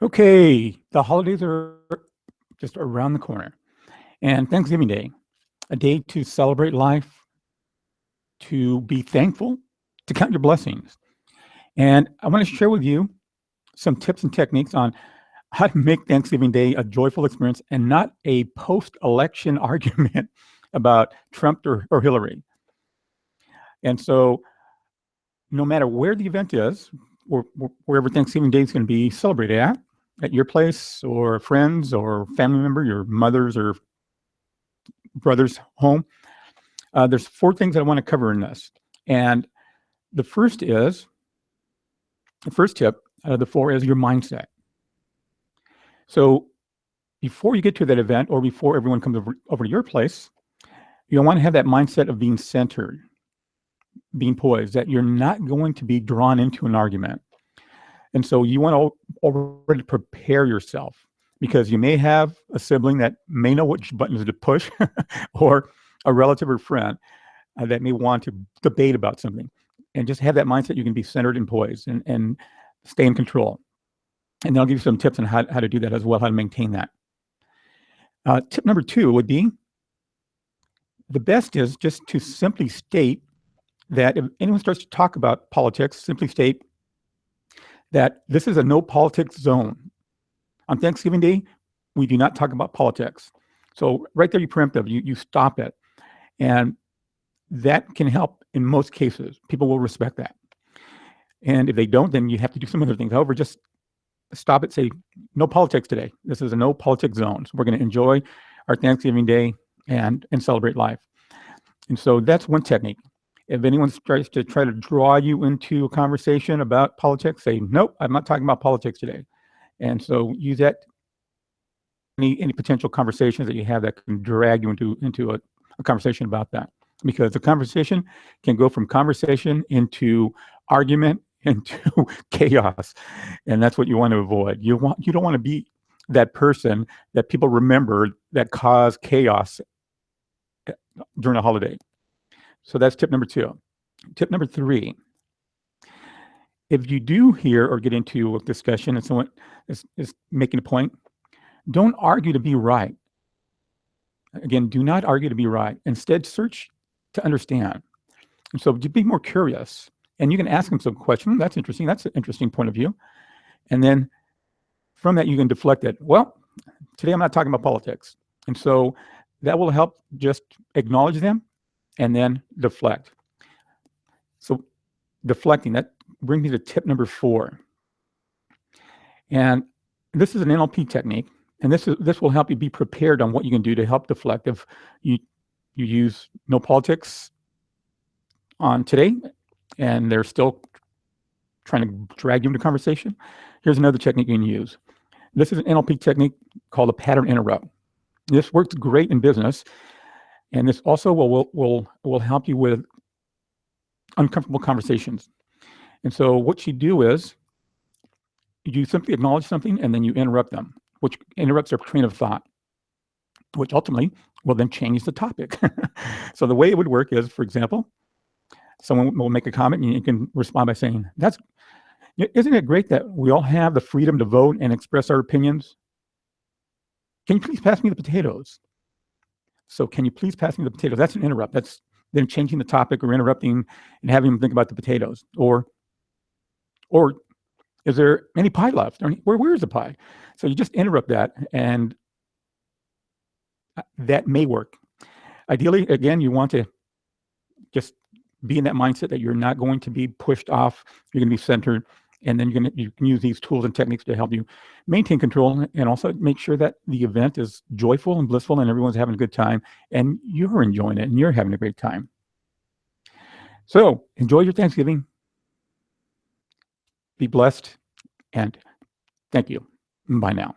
Okay, the holidays are just around the corner. And Thanksgiving Day, a day to celebrate life, to be thankful, to count your blessings. And I want to share with you some tips and techniques on how to make Thanksgiving Day a joyful experience and not a post election argument about Trump or Hillary. And so, no matter where the event is, or wherever Thanksgiving Day is going to be celebrated at your place or friends or family member, your mother's or brother's home, there's four things that I want to cover in this. And the first tip out of the four is your mindset. So before you get to that event or before everyone comes over to your place, you want to have that mindset of being centered, being poised, that you're not going to be drawn into an argument. And so you want to already prepare yourself, because you may have a sibling that may know which buttons to push or a relative or friend that may want to debate about something. And just have that mindset you can be centered and poised and stay in control. And then I'll give you some tips on how to do that as well, how to maintain that. Tip number 2 would be, the best is just to simply state that if anyone starts to talk about politics, simply state that this is a no politics zone. On Thanksgiving Day, we do not talk about politics. So right there, you preemptive, you stop it. And that can help in most cases. People will respect that. And if they don't, then you have to do some other things. However, just stop it, say, no politics today. This is a no politics zone. So we're going to enjoy our Thanksgiving Day and celebrate life. And so that's one technique. If anyone tries to draw you into a conversation about politics, say, nope, I'm not talking about politics today. And so use that any potential conversations that you have that can drag you into a conversation about that. Because the conversation can go from conversation into argument into chaos. And that's what you want to avoid. You don't want to be that person that people remember that caused chaos during a holiday. So that's tip number 2. Tip number 3, if you do hear or get into a discussion and someone is making a point, don't argue to be right. Again, do not argue to be right. Instead, search to understand. And so be more curious. And you can ask them some questions. That's interesting. That's an interesting point of view. And then from that, you can deflect it. Well, today I'm not talking about politics. And so that will help just acknowledge them and then deflect. So deflecting, that brings me to tip number 4. And this is an NLP technique. And this will help you be prepared on what you can do to help deflect. If you use no politics on today and they're still trying to drag you into conversation, here's another technique you can use. This is an NLP technique called a pattern interrupt. This works great in business, and this also will help you with uncomfortable conversations. And so what you do is you simply acknowledge something and then you interrupt them, which interrupts their train of thought, which ultimately will then change the topic. So the way it would work is, for example, someone will make a comment and you can respond by saying, isn't it great that we all have the freedom to vote and express our opinions? Can you please pass me the potatoes? So can you please pass me the potatoes? That's an interrupt. That's then changing the topic or interrupting and having them think about the potatoes. Or is there any pie left? Where is the pie? So you just interrupt that, and that may work. Ideally, again, you want to just be in that mindset that you're not going to be pushed off. You're going to be centered, and then you can use these tools and techniques to help you maintain control and also make sure that the event is joyful and blissful and everyone's having a good time and you're enjoying it and you're having a great time. So enjoy your Thanksgiving. Be blessed, and thank you. Bye now.